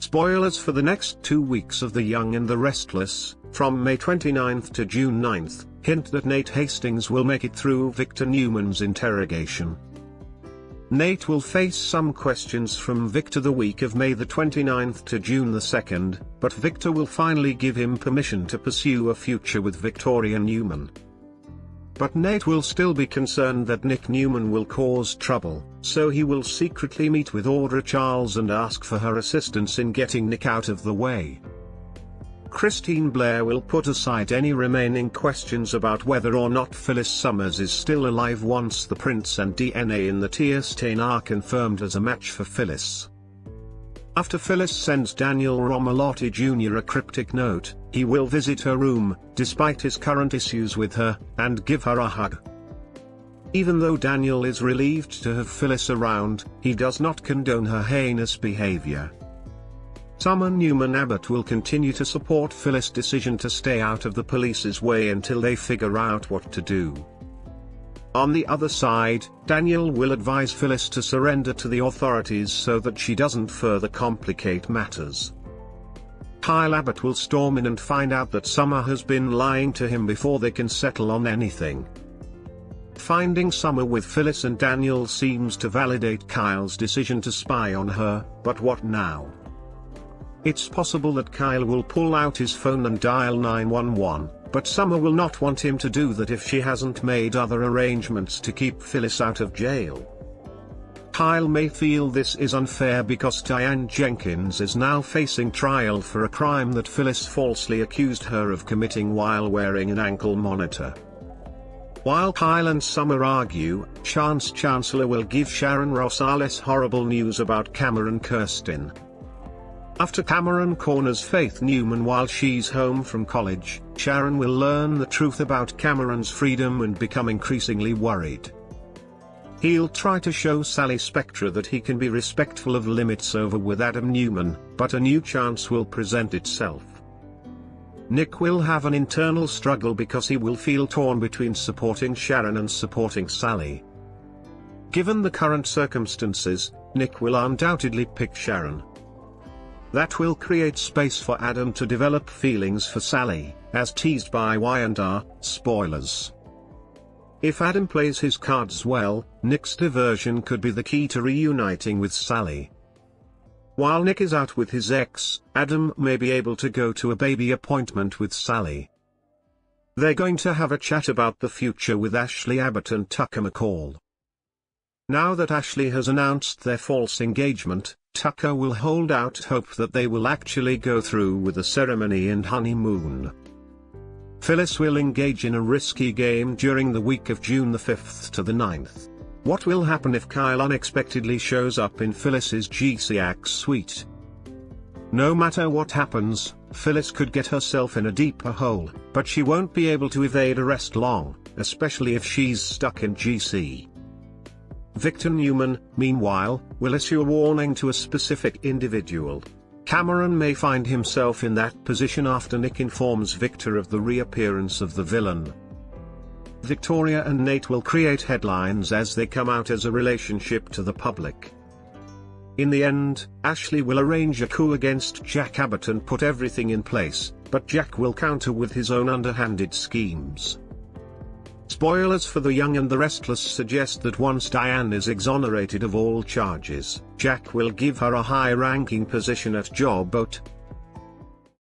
Spoilers for the next 2 weeks of The Young and the Restless, from May 29th to June 9th, hint that Nate Hastings will make it through Victor Newman's interrogation. Nate will face some questions from Victor the week of May the 29th to June the 2nd, but Victor will finally give him permission to pursue a future with Victoria Newman. But Nate will still be concerned that Nick Newman will cause trouble, so he will secretly meet with Audra Charles and ask for her assistance in getting Nick out of the way. Christine Blair will put aside any remaining questions about whether or not Phyllis Summers is still alive once the prints and DNA in the tear stain are confirmed as a match for Phyllis. After Phyllis sends Daniel Romalotti Jr. a cryptic note, he will visit her room, despite his current issues with her, and give her a hug. Even though Daniel is relieved to have Phyllis around, he does not condone her heinous behavior. Summer Newman Abbott will continue to support Phyllis' decision to stay out of the police's way until they figure out what to do. On the other side, Daniel will advise Phyllis to surrender to the authorities so that she doesn't further complicate matters. Kyle Abbott will storm in and find out that Summer has been lying to him before they can settle on anything. Finding Summer with Phyllis and Daniel seems to validate Kyle's decision to spy on her, but what now? It's possible that Kyle will pull out his phone and dial 911, but Summer will not want him to do that if she hasn't made other arrangements to keep Phyllis out of jail. Kyle may feel this is unfair because Diane Jenkins is now facing trial for a crime that Phyllis falsely accused her of committing while wearing an ankle monitor. While Kyle and Summer argue, Chance Chancellor will give Sharon Rosales horrible news about Cameron Kirsten. After Cameron corners Faith Newman while she's home from college, Sharon will learn the truth about Cameron's freedom and become increasingly worried. He'll try to show Sally Spectra that he can be respectful of limits over with Adam Newman, but a new chance will present itself. Nick will have an internal struggle because he will feel torn between supporting Sharon and supporting Sally. Given the current circumstances, Nick will undoubtedly pick Sharon. That will create space for Adam to develop feelings for Sally, as teased by Y&R, spoilers. If Adam plays his cards well, Nick's diversion could be the key to reuniting with Sally. While Nick is out with his ex, Adam may be able to go to a baby appointment with Sally. They're going to have a chat about the future with Ashley Abbott and Tucker McCall. Now that Ashley has announced their false engagement, Tucker will hold out hope that they will actually go through with the ceremony and honeymoon. Phyllis will engage in a risky game during the week of June the 5th to the 9th. What will happen if Kyle unexpectedly shows up in Phyllis's GCAC suite? No matter what happens, Phyllis could get herself in a deeper hole, but she won't be able to evade arrest long, especially if she's stuck in GC. Victor Newman, meanwhile, will issue a warning to a specific individual. Cameron may find himself in that position after Nick informs Victor of the reappearance of the villain. Victoria and Nate will create headlines as they come out as a relationship to the public. In the end, Ashley will arrange a coup against Jack Abbott and put everything in place, but Jack will counter with his own underhanded schemes. Spoilers for The Young and the Restless suggest that once Diane is exonerated of all charges, Jack will give her a high-ranking position at Jobot,